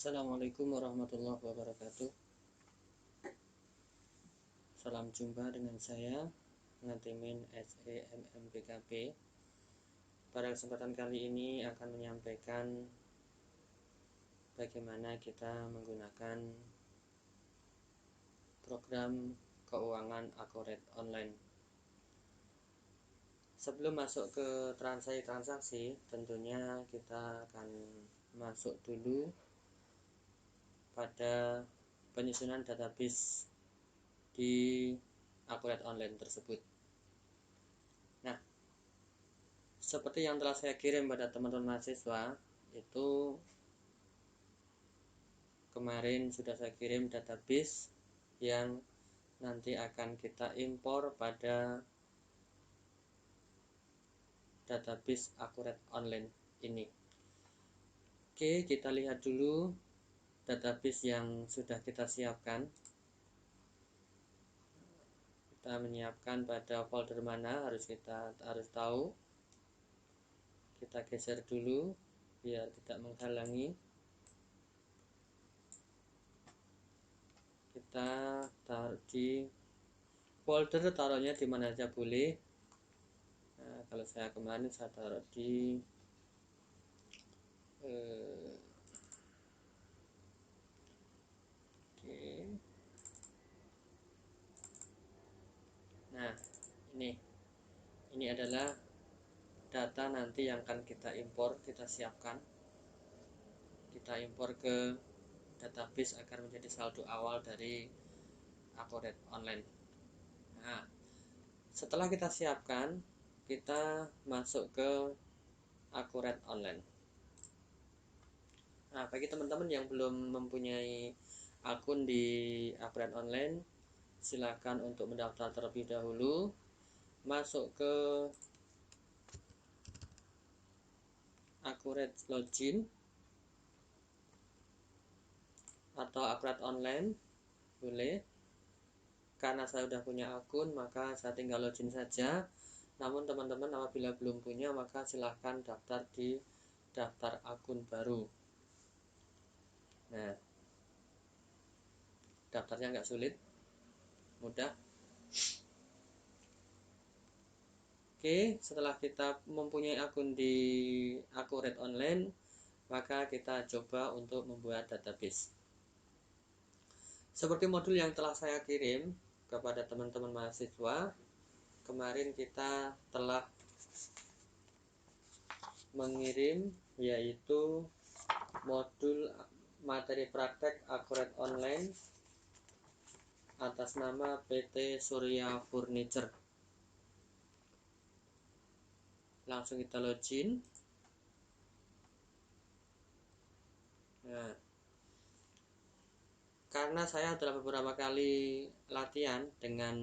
Assalamualaikum warahmatullahi wabarakatuh. Salam jumpa dengan saya Ngatimin SEMMPKB. Pada kesempatan kali ini akan menyampaikan bagaimana kita menggunakan program keuangan Accurate Online. Sebelum masuk ke transaksi, tentunya kita akan masuk dulu pada penyusunan database di Accurate Online tersebut. Nah, seperti yang telah saya kirim pada teman-teman mahasiswa, itu kemarin sudah saya kirim database yang nanti akan kita impor pada database Accurate Online ini. Oke, kita lihat dulu database yang sudah kita siapkan. Kita menyiapkan pada folder mana harus tahu. Kita geser dulu biar tidak menghalangi. Kita taruh di folder, taruhnya di mana saja boleh. Nah, kalau saya kemarin saya taruh di Nah, ini adalah data nanti yang akan kita impor, kita siapkan. Kita impor ke database agar menjadi saldo awal dari Accurate Online. Nah, setelah kita siapkan, kita masuk ke Accurate Online. Nah, bagi teman-teman yang belum mempunyai akun di Accurate Online, silakan untuk mendaftar terlebih dahulu. Masuk ke Accurate Login atau Accurate Online boleh. Karena saya sudah punya akun, maka saya tinggal login saja. Namun teman-teman apabila belum punya, maka silahkan daftar di daftar akun baru. Nah, daftarnya nggak sulit, mudah. Oke, setelah kita mempunyai akun di Accurate Online, maka kita coba untuk membuat database. Seperti modul yang telah saya kirim kepada teman-teman mahasiswa, kemarin kita telah mengirim yaitu modul materi praktek Accurate Online atas nama PT Surya Furniture. Langsung kita login. Nah, karena saya telah beberapa kali latihan dengan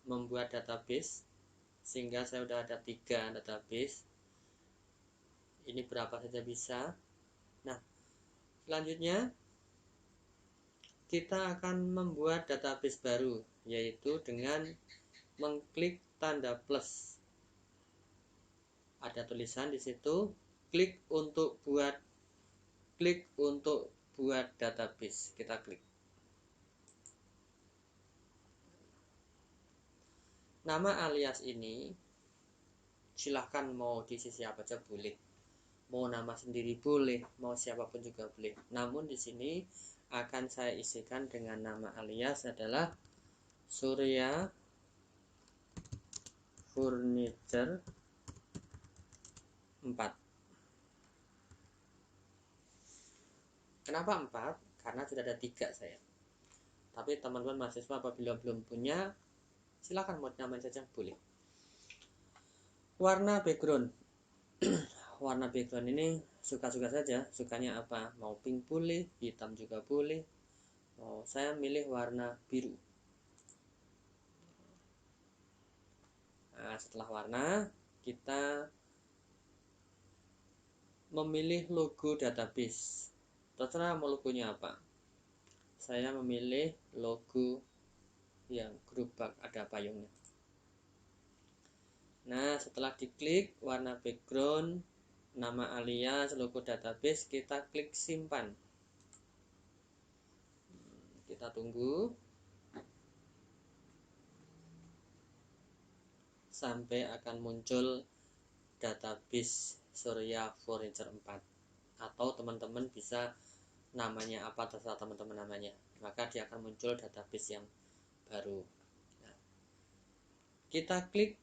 membuat database, sehingga saya sudah ada 3 database. Ini berapa saja bisa. Nah, selanjutnya kita akan membuat database baru, yaitu dengan mengklik tanda plus. Ada tulisan di situ, klik untuk buat database. Kita klik. Nama alias ini silahkan mau diisi siapa saja boleh. Mau nama sendiri boleh, mau siapapun juga boleh. Namun di sini akan saya isikan dengan nama alias adalah Surya Furniture 4. Kenapa 4? Karena sudah ada 3 saya. Tapi teman-teman mahasiswa apabila belum punya, silakan mau namain saja boleh. Warna background. Warna background ini suka-suka saja. Sukanya apa? Mau pink boleh, hitam juga boleh. Saya milih warna biru. Nah, setelah warna, kita memilih logo database. Terserah mau logonya apa. Saya memilih logo yang gerobak ada payungnya. Nah, setelah diklik warna background, nama alias, logo database, kita klik simpan. Kita tunggu sampai akan muncul database Surya Furniture 4, atau teman-teman bisa namanya apa terserah teman-teman namanya, maka dia akan muncul database yang baru. Nah, kita klik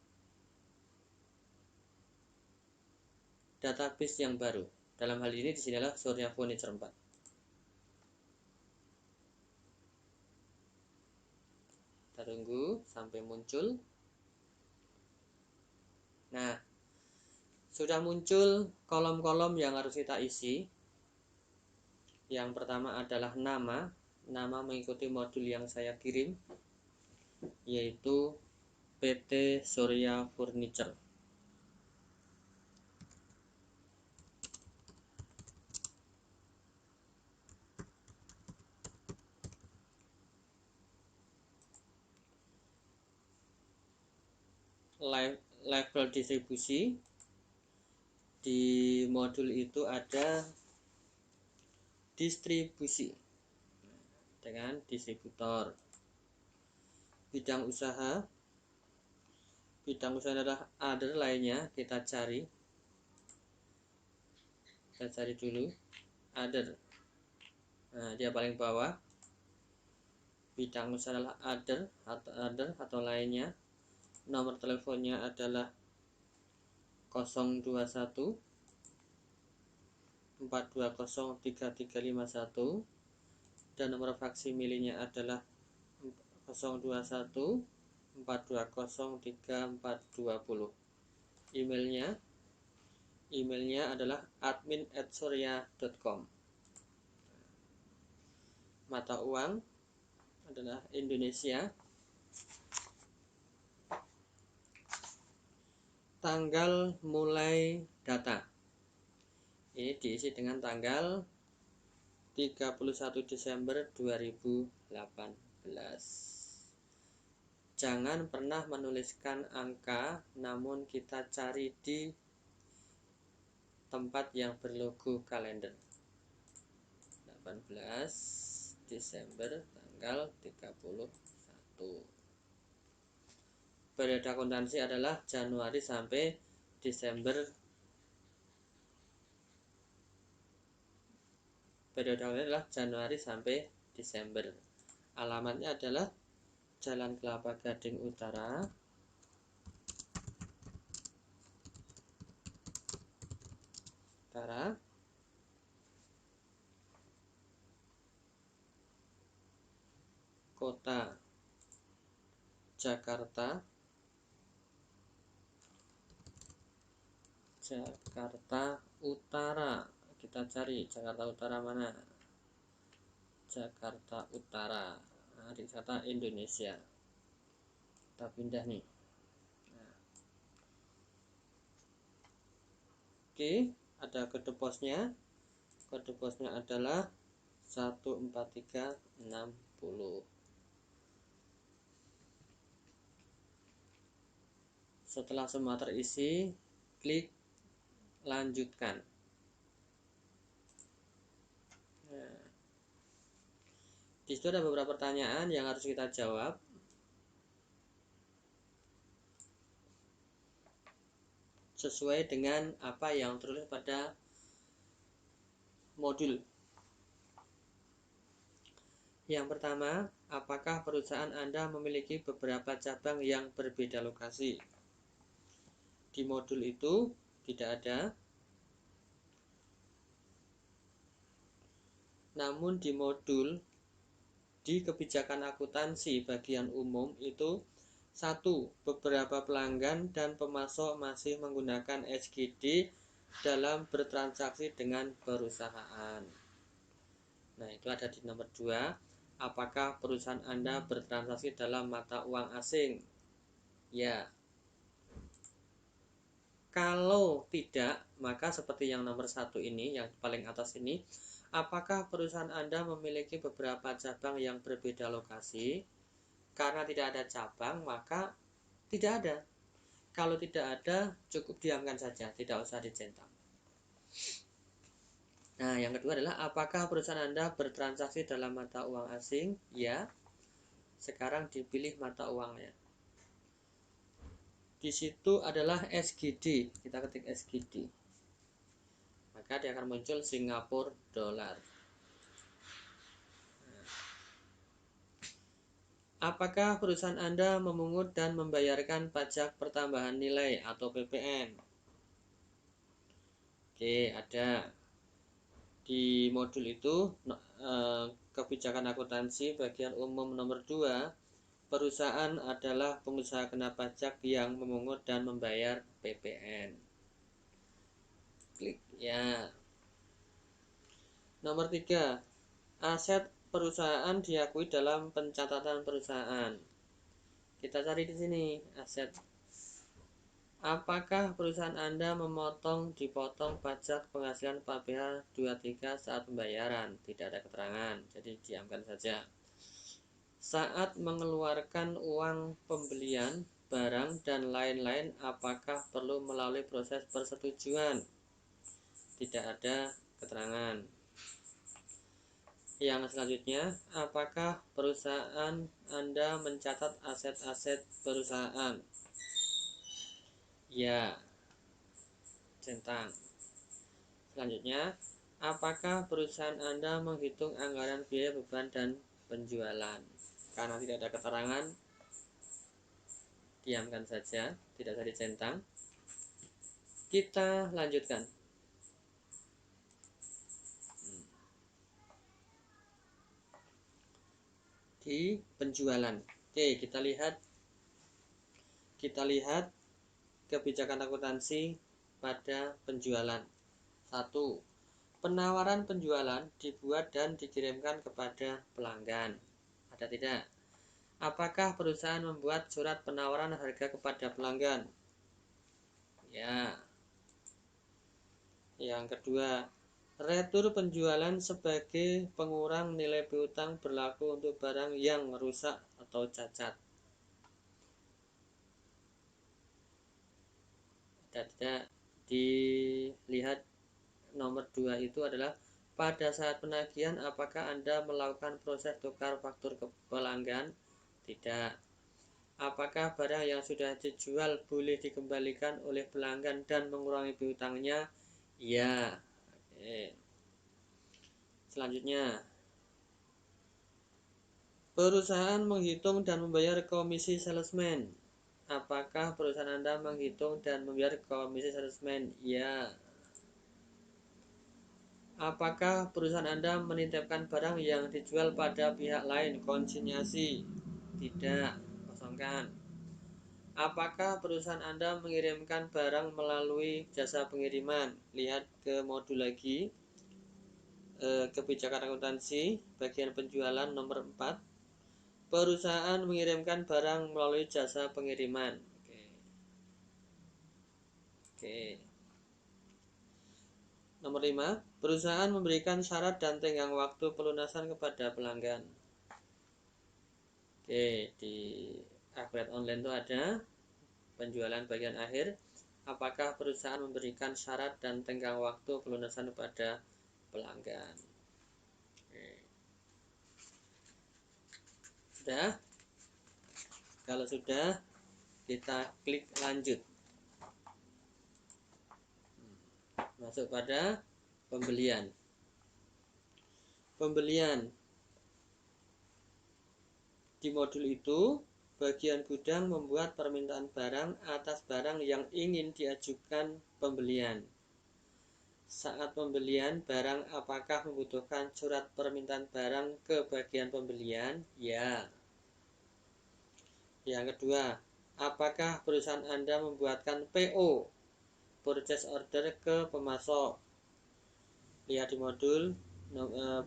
database yang baru. Dalam hal ini disinilah Surya Furniture 4. Kita tunggu sampai muncul. Nah, sudah muncul kolom-kolom yang harus kita isi. Yang pertama adalah nama mengikuti modul yang saya kirim, yaitu PT Surya Furniture. Level distribusi, di modul itu ada distribusi dengan distributor. Bidang usaha adalah other lainnya. Kita cari dulu other. Nah, dia paling bawah. Bidang usaha adalah other atau lainnya. Nomor teleponnya adalah 021 420 3351, dan nomor faksimilenya adalah 021 420 3420. Emailnya adalah admin@surya.com. Mata uang adalah Indonesia. Tanggal mulai data ini diisi dengan tanggal 31 Desember 2018. Jangan pernah menuliskan angka, namun kita cari di tempat yang berlogo kalender. 18 Desember tanggal 31. Periode akuntansi adalah Januari sampai Desember. Periode akuntansi adalah Januari sampai Desember. Alamatnya adalah Jalan Kelapa Gading Utara, Kota Jakarta, Utara. Kita cari Jakarta Utara mana? Jakarta Utara. Nah, di kata Indonesia. Kita pindah nih. Nah. Oke, ada kode posnya. Kode posnya adalah 14360. Setelah semua terisi, klik lanjutkan. Nah, di situ ada beberapa pertanyaan yang harus kita jawab. Sesuai dengan apa yang tertulis pada modul. Yang pertama, apakah perusahaan Anda memiliki beberapa cabang yang berbeda lokasi? Di modul itu tidak ada. Namun di modul di kebijakan akuntansi bagian umum itu 1. Beberapa pelanggan dan pemasok masih menggunakan SGD dalam bertransaksi dengan perusahaan. Nah, itu ada di nomor 2. Apakah perusahaan Anda bertransaksi dalam mata uang asing? Ya. Kalau tidak, maka seperti yang nomor 1 ini, yang paling atas ini, apakah perusahaan Anda memiliki beberapa cabang yang berbeda lokasi? Karena tidak ada cabang, maka tidak ada. Kalau tidak ada, cukup diamkan saja, tidak usah dicentang. Nah, yang kedua adalah apakah perusahaan Anda bertransaksi dalam mata uang asing? Ya. Sekarang dipilih mata uangnya. Di situ adalah SGD. Kita ketik SGD. Maka dia akan muncul Singapura dolar. Apakah perusahaan Anda memungut dan membayarkan pajak pertambahan nilai atau PPN? Oke, ada. Di modul itu kebijakan akuntansi bagian umum nomor 2, perusahaan adalah pengusaha kena pajak yang memungut dan membayar PPN. Klik ya. Nomor 3, aset perusahaan diakui dalam pencatatan perusahaan. Kita cari di sini aset. Apakah perusahaan Anda dipotong pajak penghasilan PABH 23 saat pembayaran? Tidak ada keterangan, jadi diamkan saja. Saat mengeluarkan uang pembelian barang dan lain-lain, apakah perlu melalui proses persetujuan? Tidak ada keterangan. Yang selanjutnya, apakah perusahaan Anda mencatat aset-aset perusahaan? Ya, centang. Selanjutnya, apakah perusahaan Anda menghitung anggaran biaya beban dan penjualan? Karena tidak ada keterangan, diamkan saja, tidak usah dicentang. Kita lanjutkan. Di penjualan. Oke, kita lihat kebijakan akuntansi pada penjualan. 1. Penawaran penjualan dibuat dan dikirimkan kepada pelanggan. Ada tidak? Apakah perusahaan membuat surat penawaran harga kepada pelanggan? Ya. Yang kedua, retur penjualan sebagai pengurang nilai piutang berlaku untuk barang yang rusak atau cacat. Ada tidak? Dilihat nomor 2 itu adalah pada saat penagihan apakah Anda melakukan proses tukar faktur ke pelanggan? Tidak. Apakah barang yang sudah dijual boleh dikembalikan oleh pelanggan dan mengurangi piutangnya? Ya. Oke. Selanjutnya, perusahaan menghitung dan membayar komisi salesman. Apakah perusahaan Anda menghitung dan membayar komisi salesman? Ya. Apakah perusahaan Anda menitipkan barang yang dijual pada pihak lain? Konsinyasi. Tidak. Kosongkan. Apakah perusahaan Anda mengirimkan barang melalui jasa pengiriman? Lihat ke modul lagi. Kebijakan akuntansi bagian penjualan nomor 4. Perusahaan mengirimkan barang melalui jasa pengiriman. Oke. Nomor 5. Perusahaan memberikan syarat dan tenggang waktu pelunasan kepada pelanggan. Oke, di Affiliate Online itu ada penjualan bagian akhir. Apakah perusahaan memberikan syarat dan tenggang waktu pelunasan kepada pelanggan? Oke. Sudah? Kalau sudah, kita klik lanjut. Masuk pada pembelian. Pembelian. Di modul itu, bagian gudang membuat permintaan barang atas barang yang ingin diajukan pembelian. Saat pembelian barang, apakah membutuhkan surat permintaan barang ke bagian pembelian? Ya. Yang kedua, apakah perusahaan Anda membuatkan PO, purchase order, ke pemasok? Lihat di modul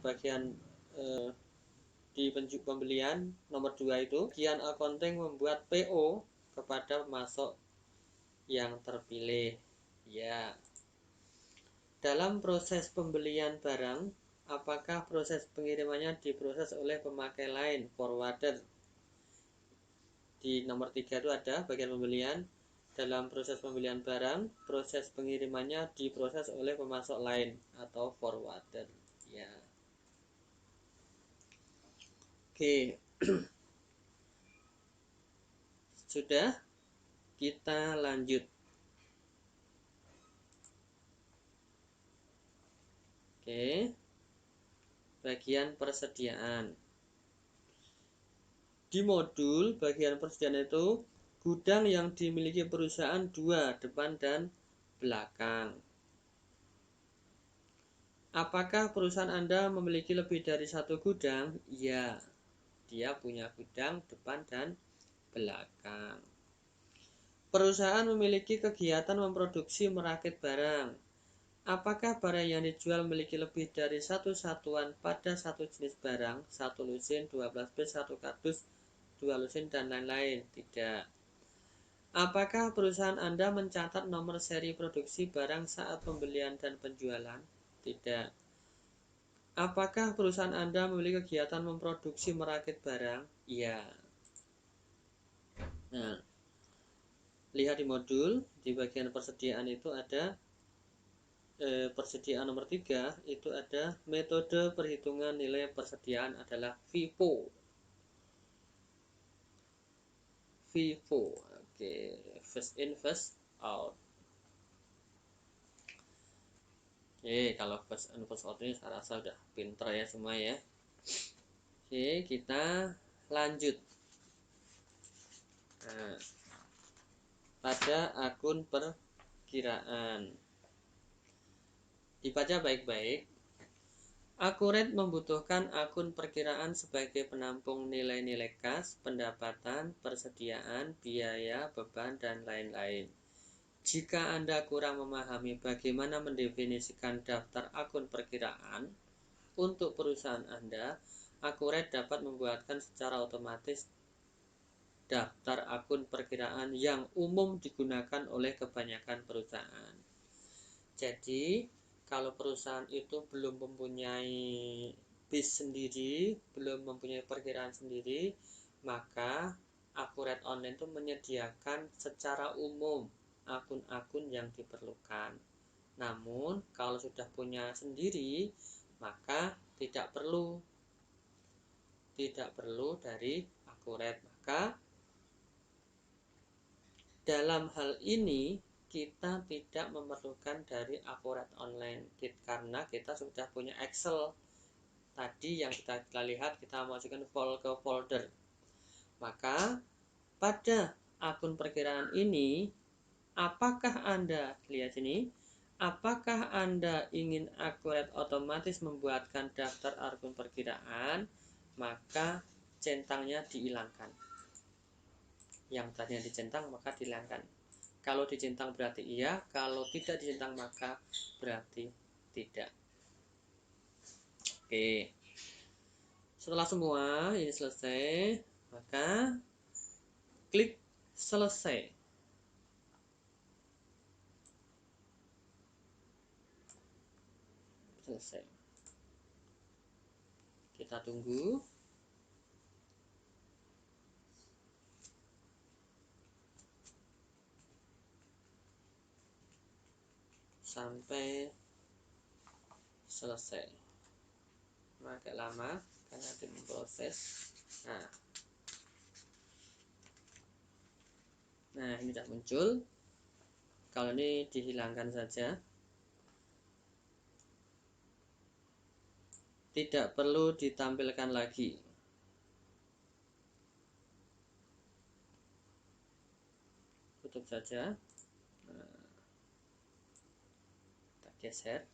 bagian di pembelian nomor 2 itu, bagian accounting membuat PO kepada pemasok yang terpilih. Ya. Dalam proses pembelian barang, apakah proses pengirimannya diproses oleh pemakai lain, forwarder? Di nomor 3 itu ada bagian pembelian. dalam proses pembelian barang, proses pengirimannya diproses oleh pemasok lain atau forwarder. Ya. Oke. Sudah, kita lanjut. Oke. Bagian persediaan. Di modul bagian persediaan itu gudang yang dimiliki perusahaan 2, depan dan belakang. Apakah perusahaan Anda memiliki lebih dari 1 gudang? Ya, dia punya gudang depan dan belakang. Perusahaan memiliki kegiatan memproduksi merakit barang. Apakah barang yang dijual memiliki lebih dari 1 satuan pada 1 jenis barang, 1 lusin, 12 piece, 1 kardus, 2 lusin, dan lain-lain? Tidak. Apakah perusahaan Anda mencatat nomor seri produksi barang saat pembelian dan penjualan? Tidak. Apakah perusahaan Anda memiliki kegiatan memproduksi merakit barang? Ya. Nah, lihat di modul, di bagian persediaan itu ada persediaan nomor 3, itu ada metode perhitungan nilai persediaan adalah FIFO. FIFO. Oke, first in, first out. Oke, kalau first in, first out ini saya rasa udah pinter ya semua ya. Oke, kita lanjut. Nah, pada akun perkiraan, dibaca baik-baik. Akurat membutuhkan akun perkiraan sebagai penampung nilai-nilai kas, pendapatan, persediaan, biaya, beban, dan lain-lain. Jika Anda kurang memahami bagaimana mendefinisikan daftar akun perkiraan untuk perusahaan Anda, Akurat dapat membuatkan secara otomatis daftar akun perkiraan yang umum digunakan oleh kebanyakan perusahaan. Jadi, kalau perusahaan itu belum mempunyai BIS sendiri, belum mempunyai perkiraan sendiri, maka Akurat Online itu menyediakan secara umum akun-akun yang diperlukan. Namun, kalau sudah punya sendiri, maka tidak perlu dari Akurat. Maka dalam hal ini kita tidak memerlukan dari Akurat Online karena kita sudah punya Excel tadi yang kita lihat, kita masukkan ke folder. Maka pada akun perkiraan ini, apakah Anda lihat sini, apakah Anda ingin Akurat otomatis membuatkan daftar akun perkiraan, maka centangnya dihilangkan. Yang tadinya dicentang maka dihilangkan. Kalau dicentang berarti iya, kalau tidak dicentang maka berarti tidak. Oke. Setelah semua ini selesai, maka klik selesai. Selesai. Kita tunggu. Sampai selesai. Agak lama karena tim proses. Nah, ini sudah muncul. Kalau ini dihilangkan saja, tidak perlu ditampilkan lagi. Tutup saja. Kita geser.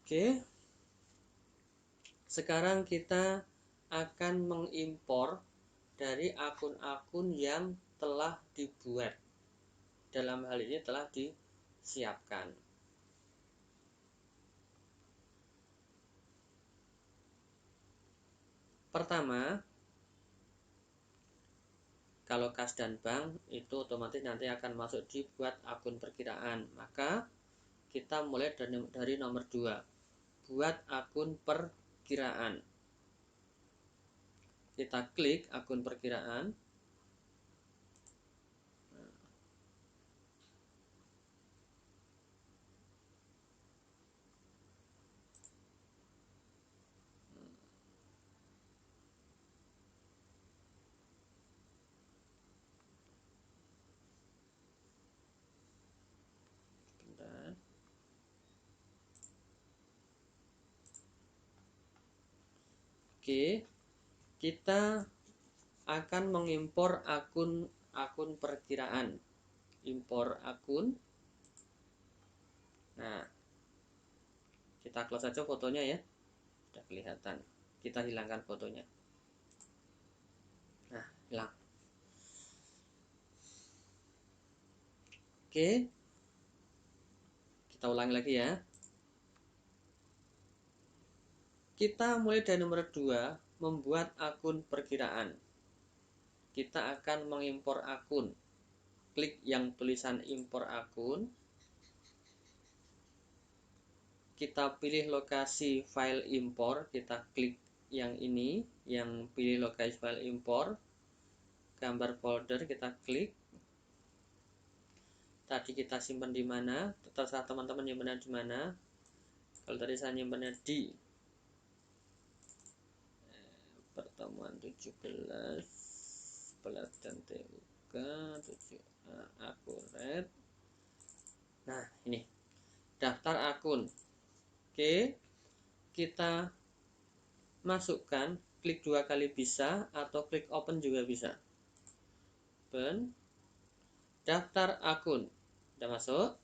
Oke. Sekarang kita akan mengimpor dari akun-akun yang telah dibuat. Dalam hal ini telah disiapkan. Pertama, kalau kas dan bank itu otomatis nanti akan masuk dibuat akun perkiraan. Maka kita mulai dari nomor 2. Buat akun perkiraan. kita klik akun perkiraan. Bentar. Oke, kita akan mengimpor akun perkiraan. Impor akun. Nah, kita close saja fotonya ya. Sudah kelihatan. Kita hilangkan fotonya. Nah, hilang. Oke. Kita ulangi lagi ya. Kita mulai dari nomor 2, membuat akun perkiraan. Kita akan mengimpor akun. Klik yang tulisan impor akun. Kita pilih lokasi file impor, kita klik yang ini, yang pilih lokasi file impor. Gambar folder kita klik. Tadi kita simpan di mana? Terserah teman-teman nyimpannya di mana. Kalau tadi saya nyimpannya di pertemuan 17 dan TUK 7 akurat. Nah, ini daftar akun. Oke, kita masukkan, klik 2 kali bisa, atau klik open juga bisa. Open, daftar akun sudah masuk,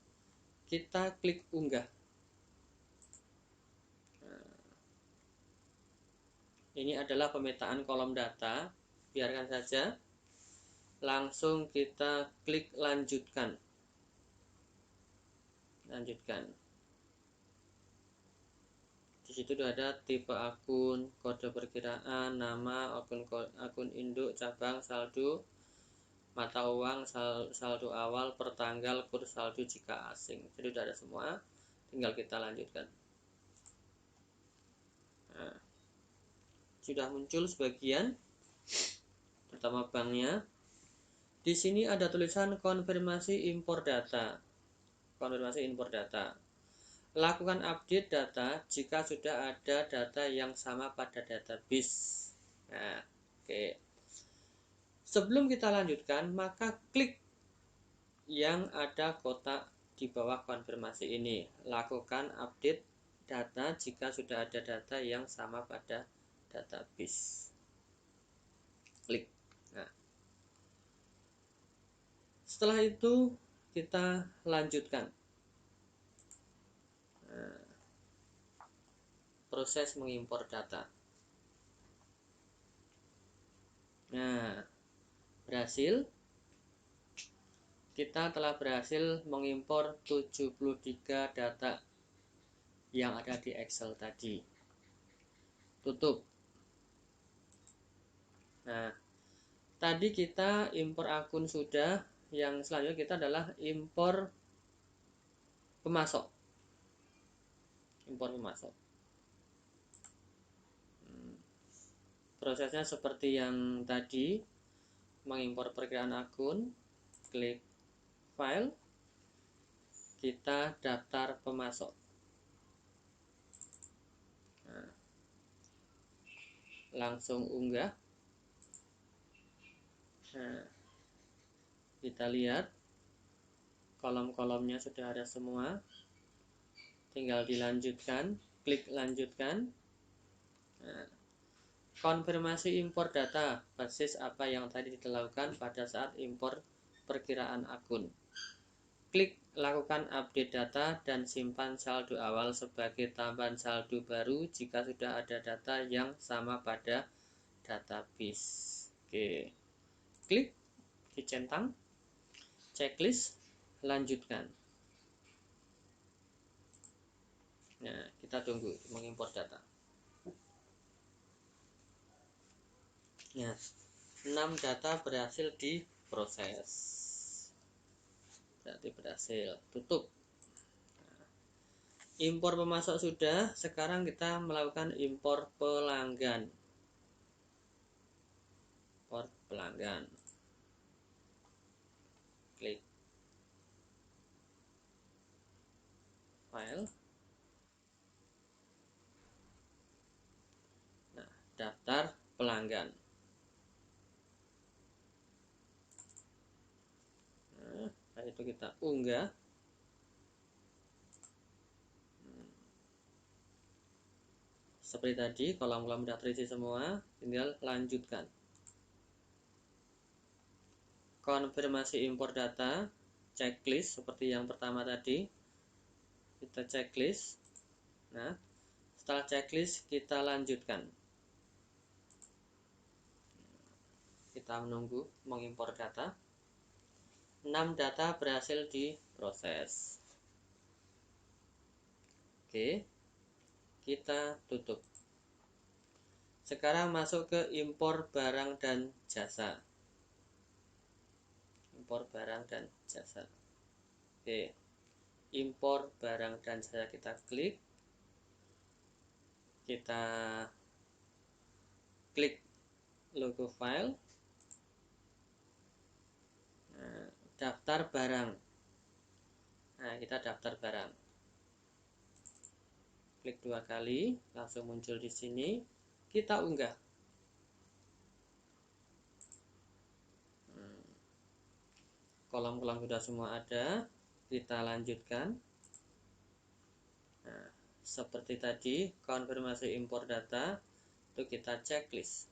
kita klik unggah. Ini adalah pemetaan kolom data, biarkan saja. Langsung kita klik lanjutkan. Lanjutkan. Di situ sudah ada tipe akun, kode perkiraan, nama, akun induk, cabang, saldo, mata uang, saldo awal, pertanggal, kurs saldo jika asing. Jadi sudah ada semua, tinggal kita lanjutkan. Nah, sudah muncul sebagian, pertama banknya. Di sini ada tulisan konfirmasi impor data. Konfirmasi impor data. Lakukan update data jika sudah ada data yang sama pada database. Nah, oke. Sebelum kita lanjutkan, maka klik yang ada kotak di bawah konfirmasi ini. Lakukan update data jika sudah ada data yang sama pada database. Klik. Nah, setelah itu kita lanjutkan. Nah, proses mengimpor data. Nah, berhasil. Kita telah berhasil mengimpor 73 data yang ada di Excel tadi. Tutup. Nah, tadi kita impor akun sudah. Yang selanjutnya kita adalah impor pemasok. Impor pemasok. Prosesnya seperti yang tadi, mengimpor perkiraan akun, klik file, kita daftar pemasok. Nah, langsung unggah. Nah, kita lihat kolom-kolomnya sudah ada semua, tinggal dilanjutkan, klik lanjutkan. Nah, konfirmasi impor data basis apa yang tadi dilakukan pada saat impor perkiraan akun. Klik lakukan update data dan simpan saldo awal sebagai tambahan saldo baru jika sudah ada data yang sama pada database. Oke, klik dicentang, checklist, lanjutkan. Nah, kita tunggu mengimpor data. Nah, 6 data berhasil diproses. Berarti berhasil. Tutup. Nah, impor pemasok sudah. Sekarang kita melakukan impor pelanggan. pelanggan. Klik file. Nah, daftar pelanggan. Nah, setelah itu kita unggah. Seperti tadi, kolom-kolom sudah terisi semua, tinggal lanjutkan. Konfirmasi impor data, checklist seperti yang pertama tadi. Kita checklist. Nah, setelah checklist kita lanjutkan. Kita menunggu mengimpor data. 6 data berhasil diproses. Oke, kita tutup. Sekarang masuk ke impor barang dan jasa. Impor barang dan jasa. Oke, impor barang dan jasa kita klik. Kita klik logo file. Nah, daftar barang. Nah, kita daftar barang. Klik 2 kali, langsung muncul di sini. Kita unggah. Kolom-kolom sudah semua ada. Kita lanjutkan. Nah, seperti tadi, konfirmasi impor data itu kita checklist.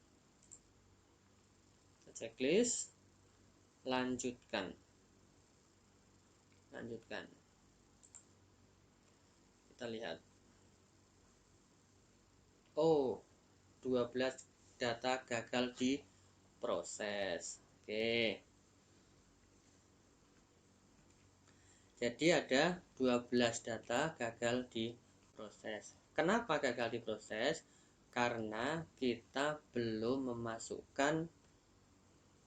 Checklist, lanjutkan. Lanjutkan. Kita lihat. Oh, 12 data gagal diproses. Oke. Jadi ada 12 data gagal diproses. Kenapa gagal diproses? Karena kita belum memasukkan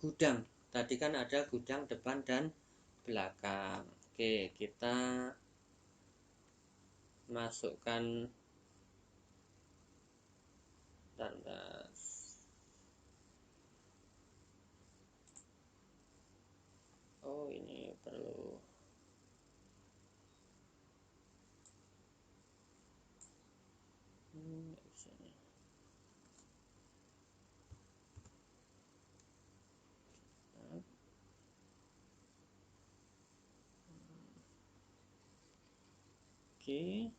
gudang. Tadi kan ada gudang depan dan belakang. Oke, kita masukkan. Bentar. Oh, ini perlu. Oke.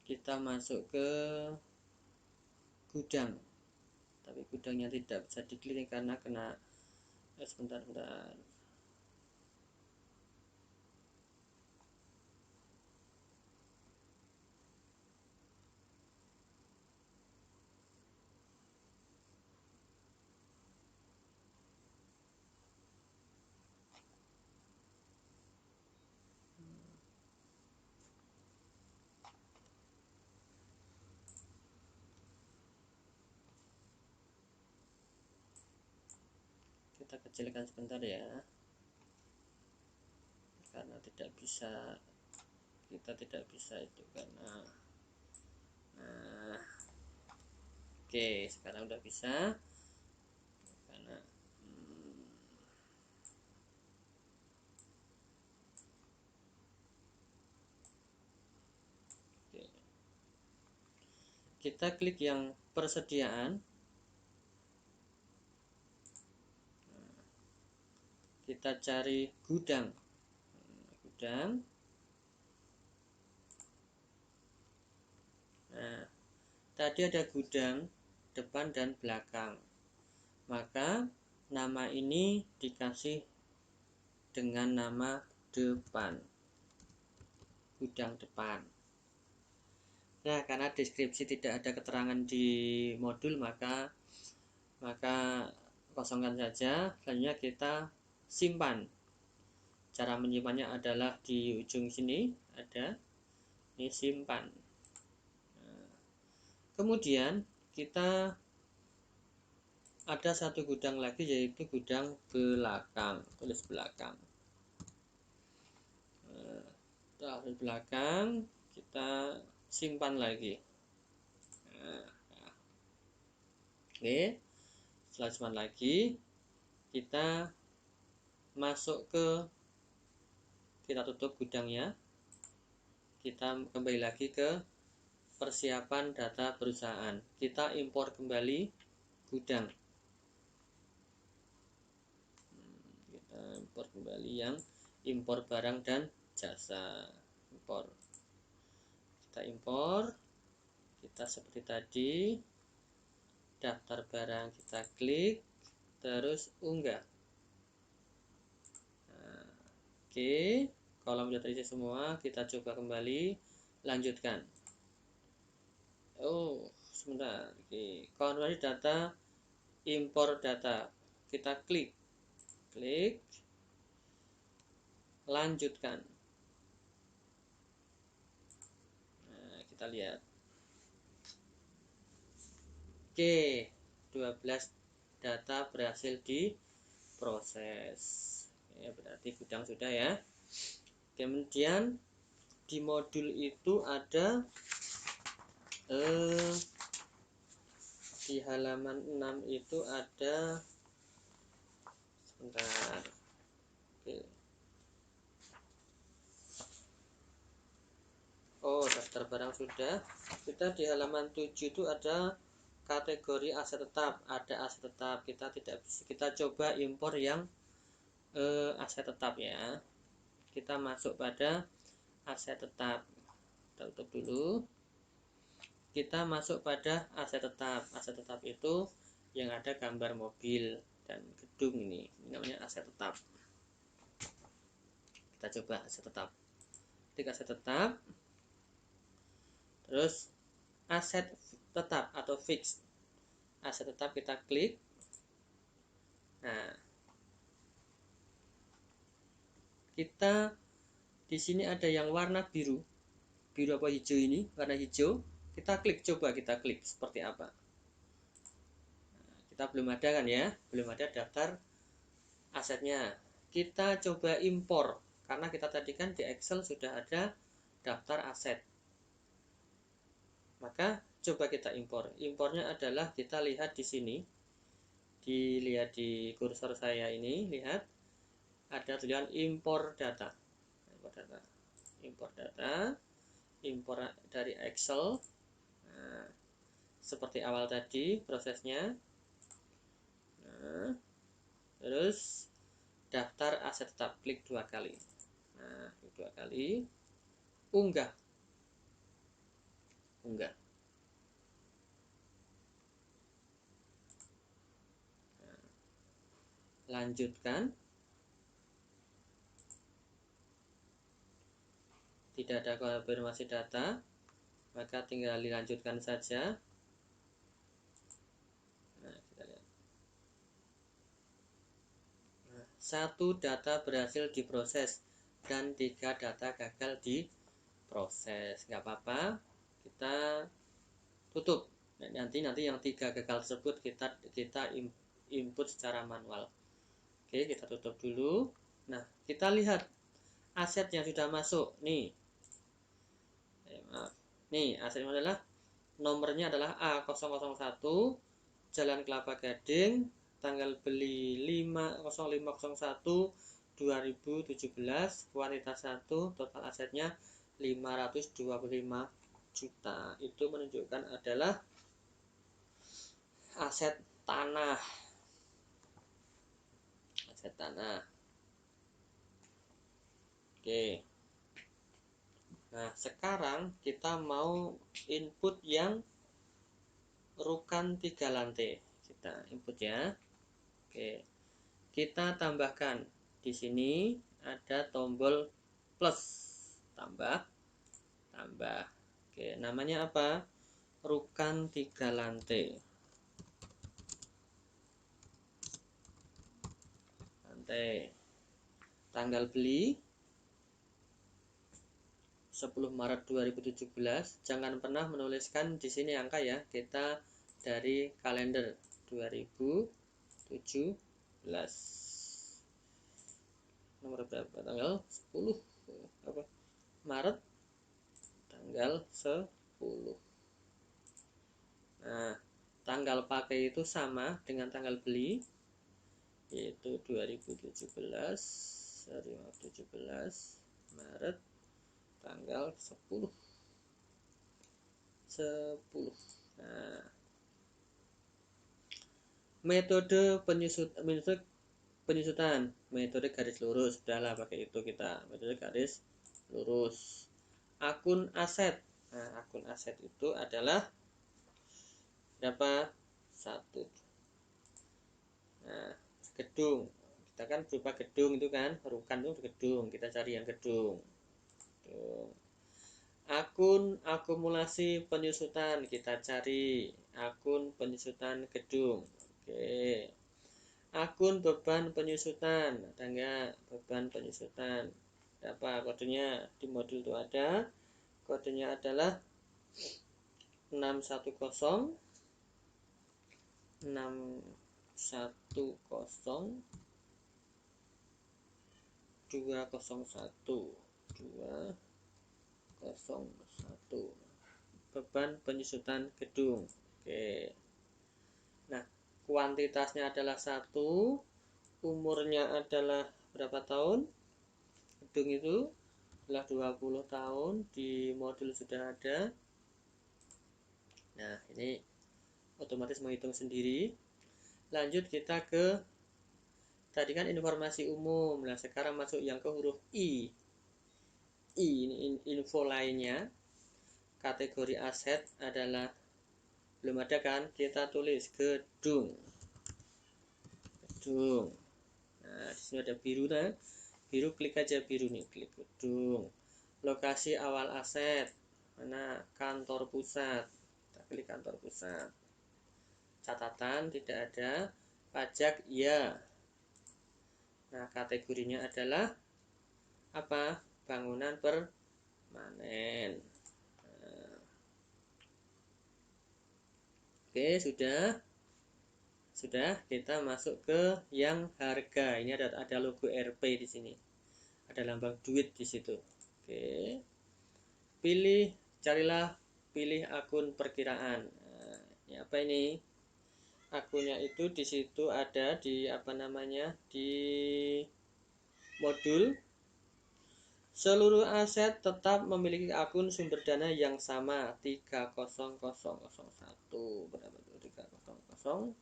Kita masuk ke gudang, tapi gudangnya tidak bisa diklik karena kena sebentar. Kita kecilkan sebentar ya, karena kita tidak bisa itu karena. Nah, oke, sekarang udah bisa karena oke. Kita klik yang persediaan. Kita cari gudang. Nah, tadi ada gudang depan dan belakang. Maka nama ini dikasih dengan nama depan. Gudang depan. Nah, karena deskripsi tidak ada keterangan di modul, maka kosongkan saja. Selanjutnya kita simpan. Cara menyimpannya adalah di ujung sini ada ini simpan. Nah, kemudian kita ada satu gudang lagi, yaitu gudang belakang. Tulis belakang. Nah, belakang kita simpan lagi. Oke, setelah simpan lagi, kita masuk kita tutup gudangnya. Kita kembali lagi ke persiapan data perusahaan. Kita impor kembali gudang. Kita impor kembali yang impor barang dan jasa. Impor. Kita impor. Kita seperti tadi. Daftar barang kita klik. Terus unggah. Nah, oke. Kolom sudah terisi semua. Kita coba kembali. Lanjutkan. Oh, sebentar. Oke. Konversi data, impor data. Kita klik. Lanjutkan. Nah, kita lihat. Oke, 12 data berhasil diproses. Ya, berarti gudang sudah ya. Kemudian di modul itu ada di halaman 6 itu ada, sebentar. Oke. Oh, daftar barang sudah. Kita di halaman 7 itu ada kategori aset tetap. Ada aset tetap. Kita coba impor yang aset tetap ya. Kita masuk pada aset tetap. Kita tutup dulu. Kita masuk pada aset tetap. Aset tetap itu yang ada gambar mobil dan gedung ini namanya aset tetap. Kita coba aset tetap. Klik aset tetap. Terus aset tetap atau fix. Aset tetap kita klik. Nah, kita di sini ada yang warna biru. Biru apa hijau ini? Warna hijau. Kita klik, coba kita klik seperti apa. Nah, kita belum ada kan ya? Belum ada daftar asetnya. Kita coba impor. Karena kita tadi kan di Excel sudah ada daftar aset. Maka coba kita impor. Impornya adalah kita lihat di sini. Dilihat di kursor saya ini, lihat ada tulisan impor data. Impor dari Excel. Nah, seperti awal tadi prosesnya. Nah, terus daftar aset tetap, klik 2 kali. Nah, klik 2 kali. Unggah. Nah, lanjutkan. Tidak ada konfirmasi data, maka tinggal dilanjutkan saja. Nah, kita lihat. Nah, 1 data berhasil diproses dan 3 data gagal diproses. Nggak apa-apa, kita tutup. Nanti yang 3 gagal tersebut kita input secara manual. Oke, kita tutup dulu. Nah, kita lihat aset yang sudah masuk nih. Nih, asetnya adalah nomornya adalah A001, Jalan Kelapa Gading, tanggal beli 5/05/01 2017, kuantitas 1, total asetnya 525 juta. Itu menunjukkan adalah aset tanah. Aset tanah. Oke. Nah, sekarang kita mau input yang rukan 3 lantai. Kita input ya. Oke. Kita tambahkan di sini ada tombol plus, tambah. Oke, namanya apa? Rukan 3 lantai. Tanggal beli 10 Maret 2017. Jangan pernah menuliskan di sini angka ya. Kita dari kalender 2017. Nomor berapa? Tanggal 10 apa? Maret tanggal 10. Nah, tanggal pakai itu sama dengan tanggal beli, yaitu 2017 Maret tanggal 10. Nah, metode penyusutan, metode garis lurus, sudahlah pakai itu kita, metode garis lurus. Akun aset, nah akun aset itu adalah berapa? 1. Nah, gedung, kita kan berupa gedung itu kan, rukan itu gedung, kita cari yang gedung. Akun akumulasi penyusutan, kita cari akun penyusutan gedung. Oke. Akun beban penyusutan, ada enggak beban penyusutan? Apa kodenya di modul itu ada? Kodenya adalah 610 201 beban penyusutan gedung. Oke. Nah, kuantitasnya adalah 1, umurnya adalah berapa tahun? Gedung itu adalah 20 tahun, di modul sudah ada. Nah, ini otomatis menghitung sendiri. Lanjut kita ke tadi kan informasi umum. Nah, sekarang masuk yang ke huruf I. Ini info lainnya. Kategori aset adalah belum ada kan? Kita tulis gedung. Nah, di sini ada biru kan? Biru, klik aja biru nih, klik gedung. Lokasi awal aset mana? Kantor pusat. Kita klik kantor pusat. Catatan tidak ada. Pajak iya. Nah, kategorinya adalah apa? Bangunan permanen. Nah. Oke, sudah kita masuk ke yang harga. Ini ada logo RP di sini, ada lambang duit di situ. Oke, pilih akun perkiraan. Nah, ini apa ini? Akunnya itu di situ ada di apa namanya, di modul seluruh aset tetap memiliki akun sumber dana yang sama 30001. Berapa itu? 30001.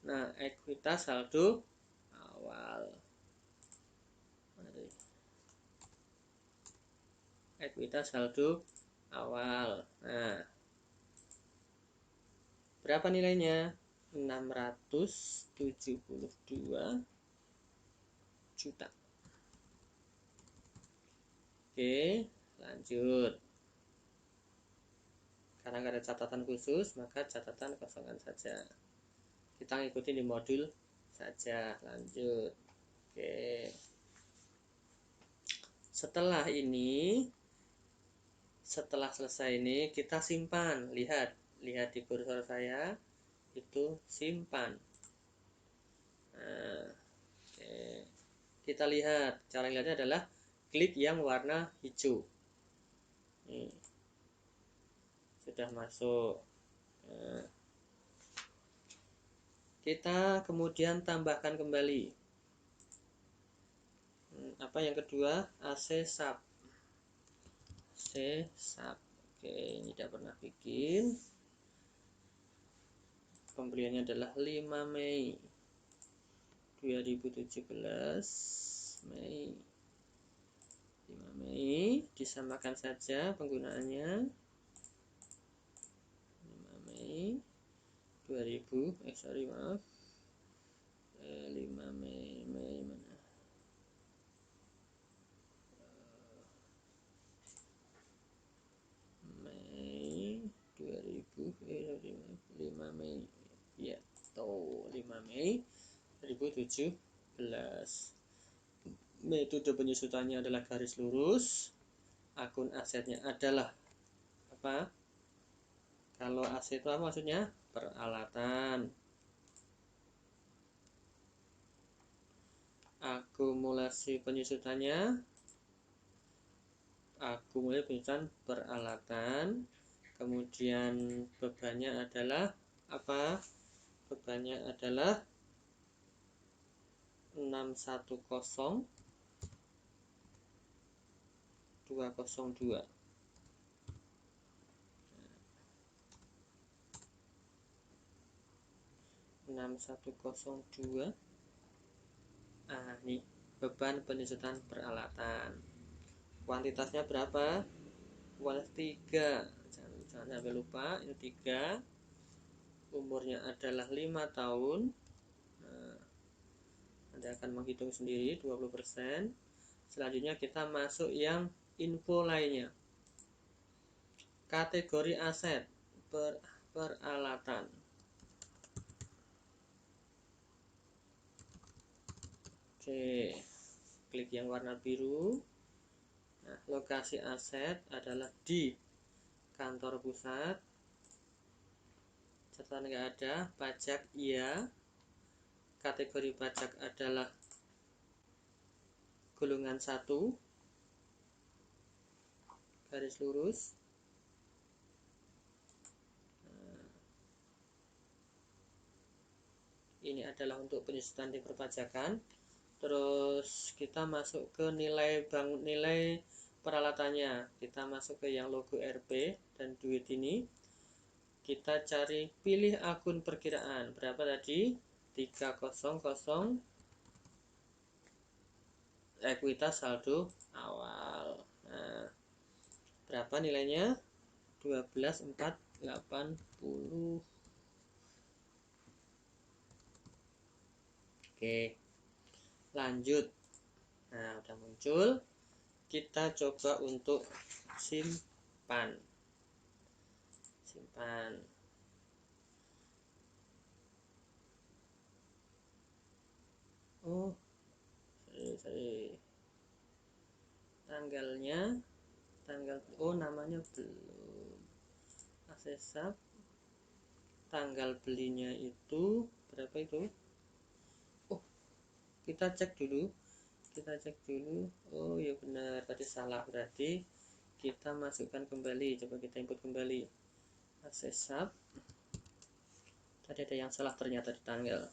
Nah, ekuitas saldo awal. Ekuitas saldo awal. Nah, berapa nilainya? 672 juta. Oke, lanjut. Karena nggak ada catatan khusus, maka catatan kosongan saja. Kita ngikutin di modul saja. Lanjut. Oke. Setelah selesai ini kita simpan. Lihat di kursor saya, itu simpan. Nah, oke. Kita lihat, cara lihatnya adalah klik yang warna hijau. Nih, sudah masuk. Nah, kita kemudian tambahkan kembali. Apa yang kedua? AC sub. Oke, ini tidak pernah bikin. Pembeliannya adalah 5 Mei 2017. 5 Mei, disamakan saja penggunaannya. 5 Mei 2000, 5 Mei mana? Mei 2000, 5 Mei. Ya, 5 Mei 2017. Metode penyusutannya adalah garis lurus. Akun asetnya adalah apa? Kalau AC itu apa maksudnya? Peralatan. Akumulasi penyusutannya, akumulasi penyusutan peralatan. Kemudian bebannya adalah apa? Bebannya adalah 610 202. Nih beban penyusutan peralatan. Kuantitasnya berapa? Kuantitas 3. Jangan sampai lupa, ini 3. Umurnya adalah 5 tahun. Anda akan menghitung sendiri 20%. Selanjutnya kita masuk yang info lainnya. Kategori aset peralatan. Oke, klik yang warna biru. Nah, lokasi aset adalah di kantor pusat. Catatan nggak ada. Pajak iya. Kategori pajak adalah golongan 1, garis lurus. Ini adalah untuk penyusutan di perpajakan. Terus kita masuk ke nilai peralatannya. Kita masuk ke yang logo RP dan duit ini. Kita cari, pilih akun perkiraan. Berapa tadi? 300 ekuitas saldo awal. Nah, berapa nilainya? 12.480. Oke, lanjut. Nah, udah muncul. Kita coba untuk simpan. Oh, sorry. Namanya belum. Aksesap. Tanggal belinya itu berapa itu? Oh, kita cek dulu. Oh ya benar, tadi salah, berarti kita masukkan kembali. Coba kita input kembali. Aksesap. Tadi ada yang salah ternyata di tanggal.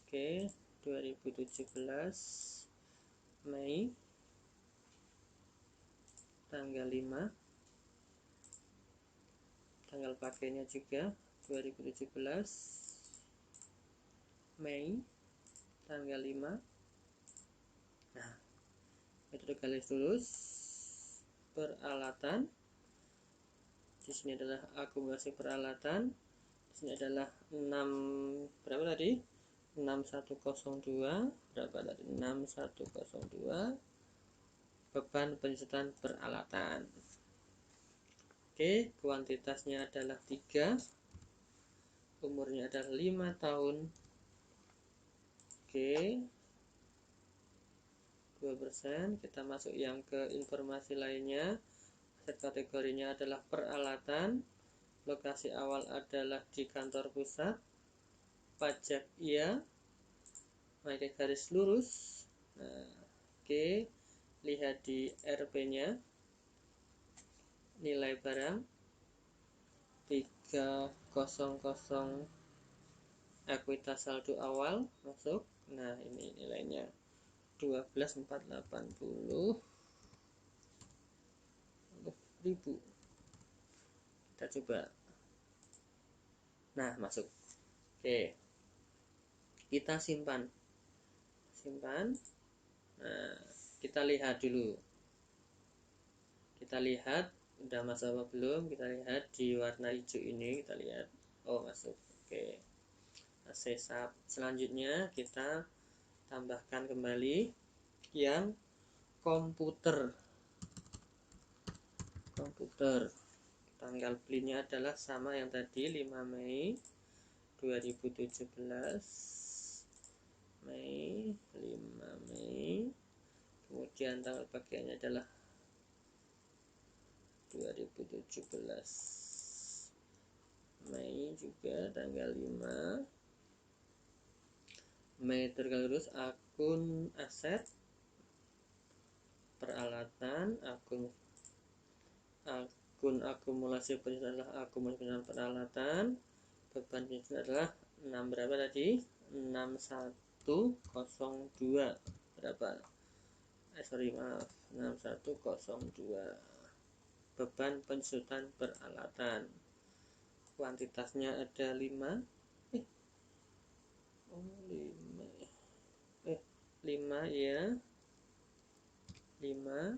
Oke, 2017 Mei tanggal 5. Tanggal pakainya juga 2017 Mei tanggal 5. Nah, metode garis lurus peralatan. Di sini adalah akumulasi peralatan. Di sini adalah 6 berapa tadi? 6102. Berapa tadi? 6102. Beban penyusutan peralatan. Oke, kuantitasnya adalah 3. Umurnya adalah 5 tahun. Oke. 2%. Kita masuk yang ke informasi lainnya. Aset kategorinya adalah peralatan. Lokasi awal adalah di kantor pusat. Pajak iya. Pakai garis lurus. Nah, oke. Lihat di RP-nya. Nilai barang 300 ekuitas saldo awal masuk. Nah, ini nilainya 12.480 ribu. Kita coba. Nah, masuk. Oke, kita simpan. Nah, kita lihat dulu. Udah masuk apa belum? Kita lihat di warna hijau ini. Kita lihat. Oh, masuk. Oke. Aksesap. Selanjutnya kita tambahkan kembali yang komputer. Tanggal belinya adalah sama yang tadi, 5 Mei 2017. 5 Mei. Kemudian tanggal pakaiannya adalah 2017. Mei juga tanggal 5 Mei terus akun aset, peralatan, akun akumulasi penjualan adalah akumulasi penjualan peralatan, beban penjualan adalah 6 berapa tadi? 6102 berapa? Maaf, 6102. Beban penjualan peralatan. Kuantitasnya ada 5. 5 ya. 5.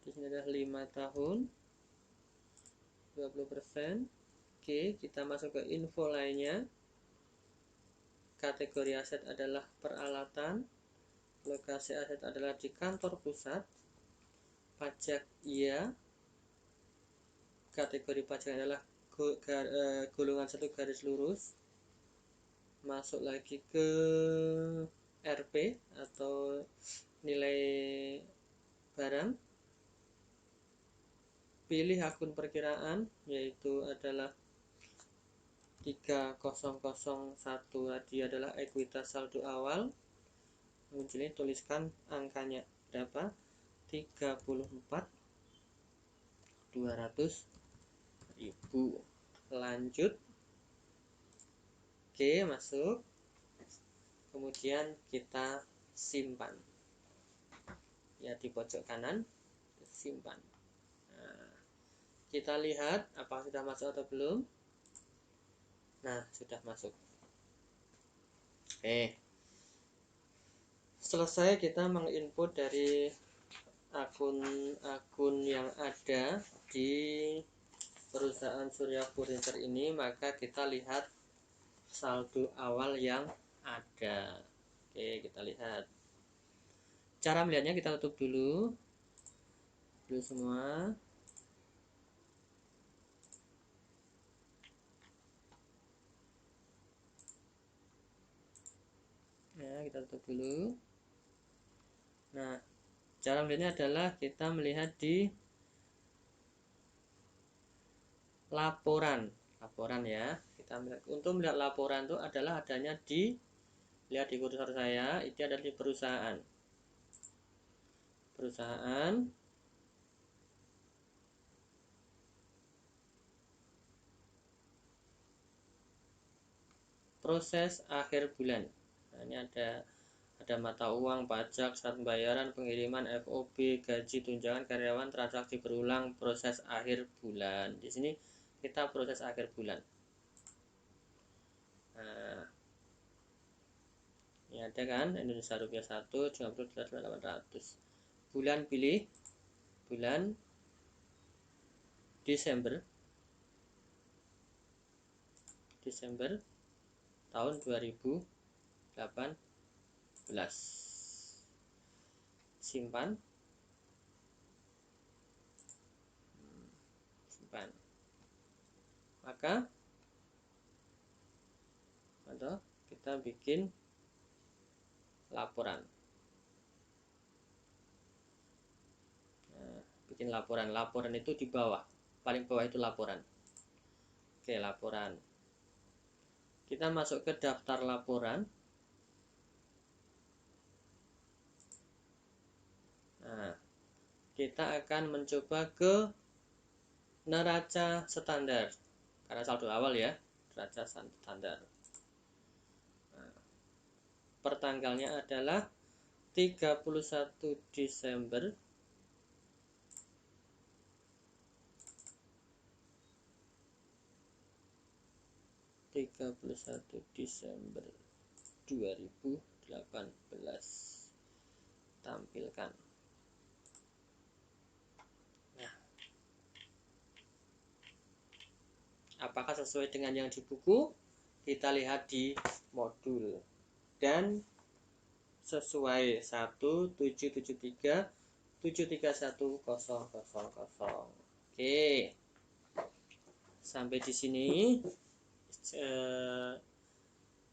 Di sini adalah 5 tahun. 20%. Oke, kita masuk ke info lainnya. Kategori aset adalah peralatan. Lokasi aset adalah di kantor pusat. Pajak iya. Kategori pajak adalah golongan 1 garis lurus. Masuk lagi ke RP atau nilai barang. Pilih akun perkiraan, yaitu adalah 3001 tadi adalah ekuitas saldo awal. Kemudian tuliskan angkanya berapa? 34.200.000. Lanjut. Oke, masuk. Kemudian kita simpan. Ya, di pojok kanan simpan. Nah, kita lihat apakah sudah masuk atau belum. Nah, sudah masuk. Oke. Selesai kita menginput dari akun yang ada di perusahaan Surya Furniture ini, maka kita lihat saldo awal yang ada. Oke, kita lihat. Cara melihatnya kita tutup dulu semua. Ya, kita tutup dulu. Nah, cara melihatnya adalah kita melihat di laporan ya. Kita melihat, untuk melihat laporan itu adalah adanya di, lihat di kursor saya, itu ada di perusahaan. Proses akhir bulan. Nah, ini ada mata uang, pajak, syarat pembayaran, pengiriman, FOB, gaji, tunjangan karyawan, transaksi berulang, proses akhir bulan. Di sini kita proses akhir bulan. Nah, ini ada kan, Indonesia rupiah 1 9800. Bulan pilih bulan Desember tahun 2018. Simpan. Maka atau kita bikin laporan. Nah, bikin laporan itu di bawah, paling bawah itu laporan. Oke, laporan. Kita masuk ke daftar laporan. Nah, kita akan mencoba ke neraca standar, karena saldo awal ya, neraca standar. Nah, pertanggalnya adalah 31 Desember 2018. Tampilkan. Nah, apakah sesuai dengan yang di buku? Kita lihat di modul. Dan sesuai 17737310000. Oke. Sampai di sini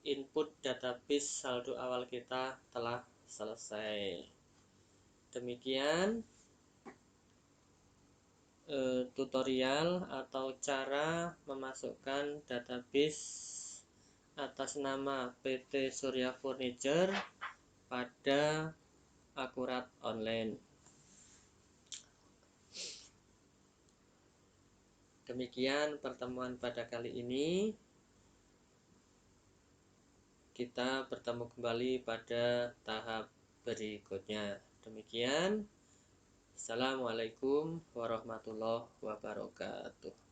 input database saldo awal kita telah selesai. Demikian tutorial atau cara memasukkan database atas nama PT Surya Furniture pada Akurat Online. Demikian pertemuan pada kali ini. Kita bertemu kembali pada tahap berikutnya. Demikian. Assalamualaikum warahmatullahi wabarakatuh.